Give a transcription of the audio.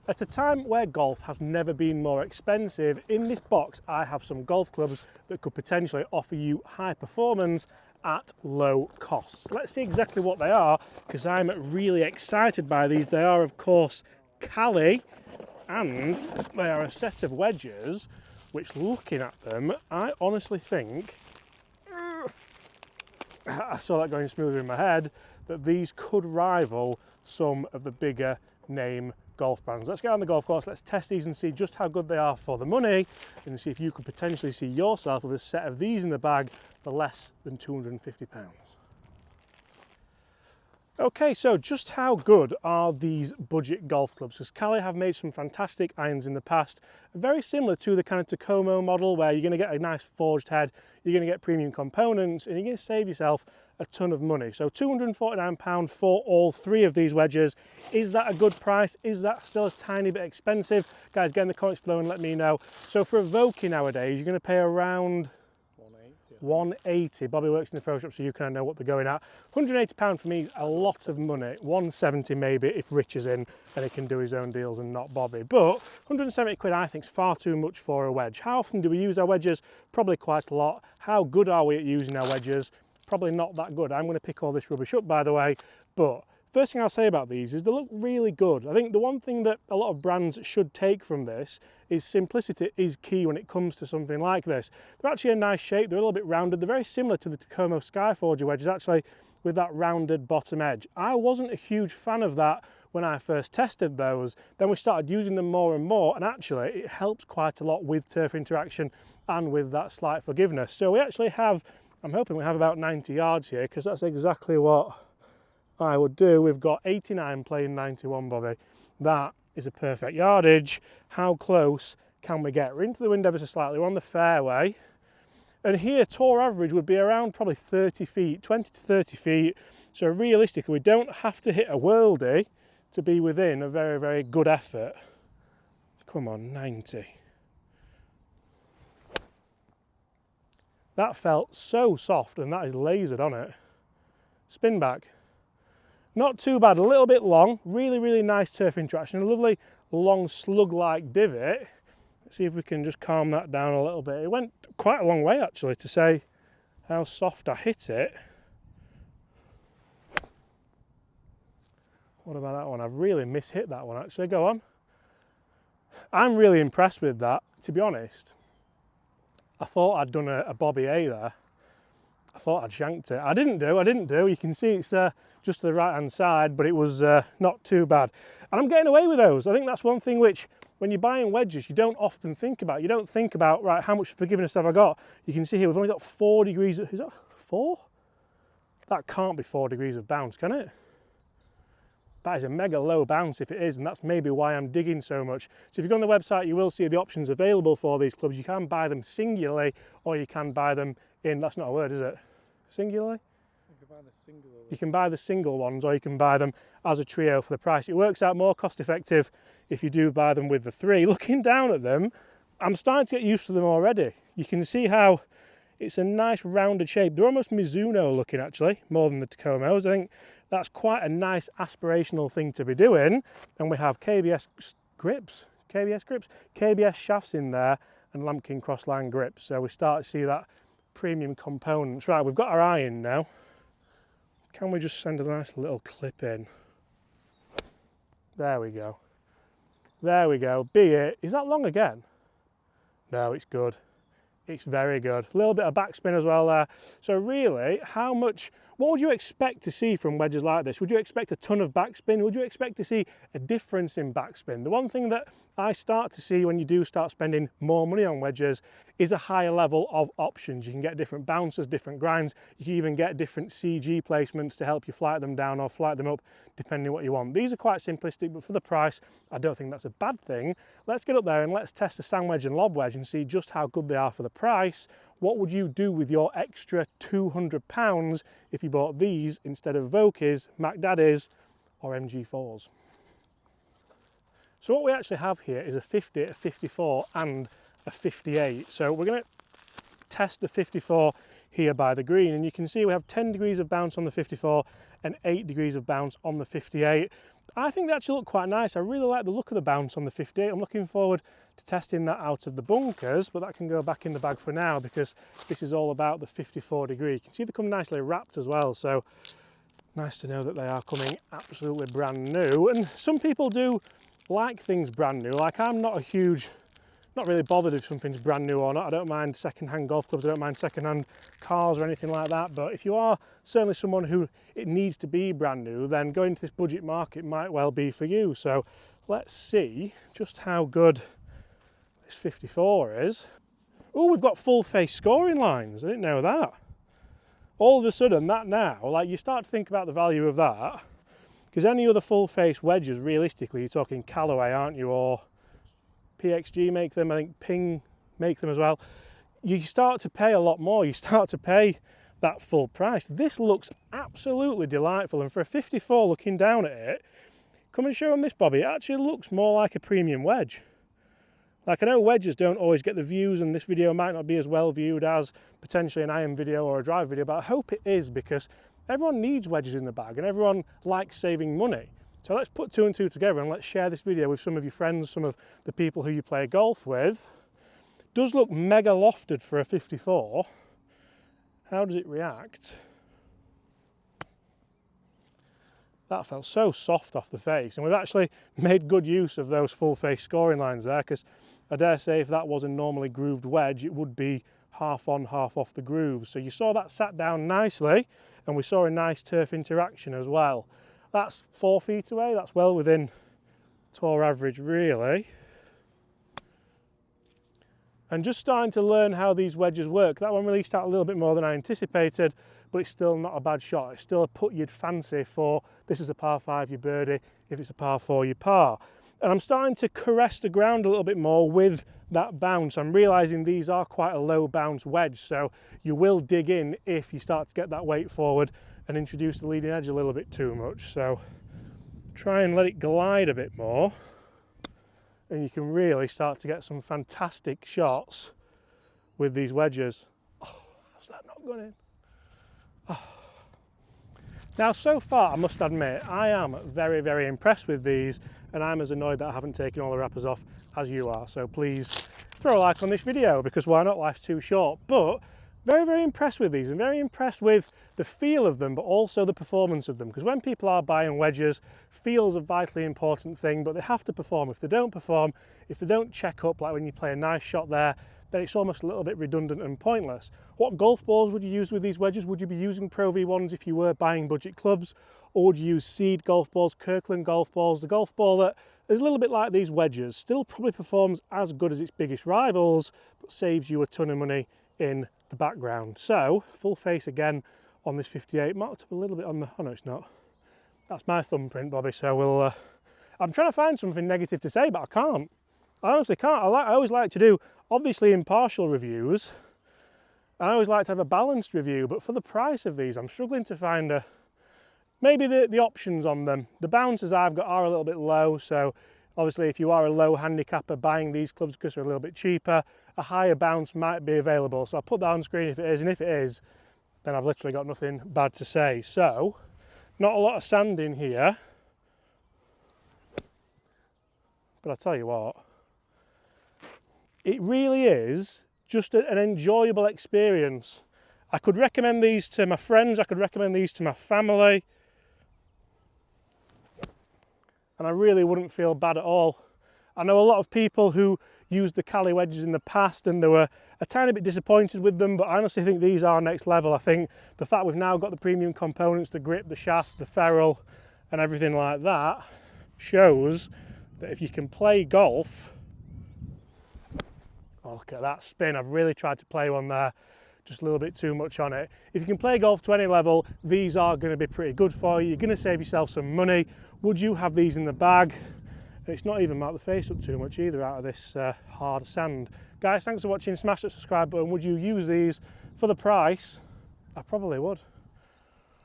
At a time where golf has never been more expensive, in this box I have some golf clubs that could potentially offer you high performance at low costs. Let's see exactly what they are, because I'm really excited by these. They are, of course, Cali, and they are a set of wedges which, looking at them, I honestly think, I saw that going smoother in my head, that these could rival some of the bigger name golf brands. Let's get on the golf course, let's test these and see just how good they are for the money, and see if you could potentially see yourself with a set of these in the bag for less than £250. Okay, so just how good are these budget golf clubs? Because Cali have made some fantastic irons in the past, very similar to the kind of Takomo model, where you're going to get a nice forged head, you're going to get premium components, and you're going to save yourself a ton of money. So £249 for all three of these wedges. Is that a good price? Is that still a tiny bit expensive? Guys, get in the comments below and let me know. So for a Vokey nowadays, you're going to pay around 180. Bobby works in the pro shop, so you kind of know what they're going at. £180 for me is a lot of money. 170 maybe if Rich is in and he can do his own deals and not Bobby. But 170 quid I think is far too much for a wedge. How often do we use our wedges? Probably quite a lot. How good are we at using our wedges? Probably not that good. I'm going to pick all this rubbish up, by the way, but first thing I'll say about these is they look really good. I think the one thing that a lot of brands should take from this is simplicity is key when it comes to something like this. They're actually a nice shape, they're a little bit rounded, they're very similar to the Takomo Skyforger wedges actually, with that rounded bottom edge. I wasn't a huge fan of that when I first tested those. Then we started using them more and more, and actually it helps quite a lot with turf interaction and with that slight forgiveness. So we actually have, I'm hoping we have about 90 yards here, because that's exactly what I would do. We've got 89 playing 91, Bobby. That is a perfect yardage. How close can we get? We're into the wind ever so slightly, we're on the fairway. And here, tour average would be around probably 30 feet, 20 to 30 feet. So realistically, we don't have to hit a worldie to be within a very, very good effort. Come on, 90. That felt so soft, and that is lasered on it. Spin back. Not too bad, a little bit long, really, really nice turf interaction, a lovely long slug-like divot. Let's see if we can just calm that down a little bit. It went quite a long way actually to say how soft I hit it. What about that one? I've really mishit that one actually, go on. I'm really impressed with that, to be honest. I thought I'd done a Bobby A there. I thought I'd shanked it. I didn't do. You can see it's just to the right hand side, but it was not too bad. And I'm getting away with those. I think that's one thing which, when you're buying wedges, you don't often think about. You don't think about, right, how much forgiveness have I got? You can see here, we've only got 4 degrees, is that 4? That can't be 4 degrees of bounce, can it? That is a mega low bounce if it is, and that's maybe why I'm digging so much. So if you go on the website, you will see the options available for these clubs. You can buy them singularly, or you can buy them in, that's not a word, is it? Singularly? You can buy the single ones, or you can buy them as a trio for the price. It works out more cost effective if you do buy them with the 3. Looking down at them, I'm starting to get used to them already. You can see how it's a nice rounded shape. They're almost Mizuno looking actually, more than the Takomos. I think that's quite a nice aspirational thing to be doing. And we have KBS grips, KBS shafts in there, and Lamkin Crossline grips. So we start to see that premium components. Right, we've got our iron now. Can we just send a nice little clip in? There we go. There we go. Be it. Is that long again? No, it's good. It's very good. A little bit of backspin as well there. So really, what would you expect to see from wedges like this? Would you expect a ton of backspin? Would you expect to see a difference in backspin? The one thing that I start to see when you do start spending more money on wedges is a higher level of options. You can get different bouncers, different grinds. You can even get different CG placements to help you flight them down or flight them up, depending on what you want. These are quite simplistic, but for the price, I don't think that's a bad thing. Let's get up there and let's test the sand wedge and lob wedge and see just how good they are for the price. What would you do with your extra £200 if you bought these instead of Vokeys, Mac Daddies, or MG4s? So what we actually have here is a 50, a 54 and a 58. So we're going to test the 54 here by the green, and you can see we have 10 degrees of bounce on the 54 and 8 degrees of bounce on the 58. I think they actually look quite nice. I really like the look of the bounce on the 58. I'm looking forward to testing that out of the bunkers, but that can go back in the bag for now because this is all about the 54 degree. You can see they come nicely wrapped as well, so nice to know that they are coming absolutely brand new. And some people do like things brand new. Like, I'm not really bothered if something's brand new or not. I don't mind second-hand golf clubs, I don't mind second-hand cars or anything like that, but if you are certainly someone who it needs to be brand new, then going to this budget market might well be for you. So let's see just how good this 54 is. Oh, we've got full face scoring lines. I didn't know that. All of a sudden, that now, like, you start to think about the value of that, because any other full face wedges, realistically, you're talking Callaway, aren't you, or PXG make them, I think Ping make them as well. You start to pay a lot more, you start to pay that full price. This looks absolutely delightful, and for a 54 looking down at it, come and show them this, Bobby, it actually looks more like a premium wedge. Like, I know wedges don't always get the views, and this video might not be as well viewed as potentially an iron video or a drive video, but I hope it is, because everyone needs wedges in the bag and everyone likes saving money. So let's put 2 and 2 together and let's share this video with some of your friends, some of the people who you play golf with. Does look mega lofted for a 54. How does it react? That felt so soft off the face, and we've actually made good use of those full face scoring lines there, because I dare say if that was a normally grooved wedge, it would be half on, half off the groove. So you saw that sat down nicely, and we saw a nice turf interaction as well. That's 4 feet away, that's well within tour average really. And just starting to learn how these wedges work. That one released out a little bit more than I anticipated, but it's still not a bad shot. It's still a putt you'd fancy for, this is a par 5, you birdie, if it's a par 4, you par. And I'm starting to caress the ground a little bit more with that bounce. I'm realising these are quite a low bounce wedge, so you will dig in if you start to get that weight forward and introduce the leading edge a little bit too much. So try and let it glide a bit more, and you can really start to get some fantastic shots with these wedges. Oh, how's that not gone in? Oh. Now, so far, I must admit, I am very, very impressed with these, and I'm as annoyed that I haven't taken all the wrappers off as you are. So please throw a like on this video, because why not? Life's too short. But very, very impressed with these, and very impressed with the feel of them, but also the performance of them. Because when people are buying wedges, feel's a vitally important thing, but they have to perform. If they don't perform, if they don't check up, like when you play a nice shot there, then it's almost a little bit redundant and pointless. What golf balls would you use with these wedges? Would you be using Pro V1s if you were buying budget clubs? Or would you use Seed golf balls, Kirkland golf balls, the golf ball that is a little bit like these wedges, still probably performs as good as its biggest rivals, but saves you a ton of money in the background. So, full face again on this 58, marked up a little bit on the, oh no it's not. That's my thumbprint, Bobby, so we'll, I'm trying to find something negative to say, but I can't. I honestly can't. I always like to do, obviously, impartial reviews. I always like to have a balanced review, but for the price of these, I'm struggling to find maybe the options on them. The bounces I've got are a little bit low, so obviously if you are a low handicapper buying these clubs because they're a little bit cheaper, a higher bounce might be available. So I'll put that on screen if it is, and if it is, then I've literally got nothing bad to say. So, not a lot of sand in here, but I'll tell you what, it really is just an enjoyable experience. I could recommend these to my friends, I could recommend these to my family, and I really wouldn't feel bad at all. I know a lot of people who used the Cali wedges in the past and they were a tiny bit disappointed with them, but I honestly think these are next level. I think the fact we've now got the premium components, the grip, the shaft, the ferrule and everything like that shows that if you can play golf, oh, look at that spin, I've really tried to play one there, just a little bit too much on it. If you can play golf to any level, these are going to be pretty good for you. You're going to save yourself some money. Would you have these in the bag? It's not even marked the face up too much either out of this hard sand. Guys, thanks for watching. Smash that subscribe button. Would you use these for the price? I probably would.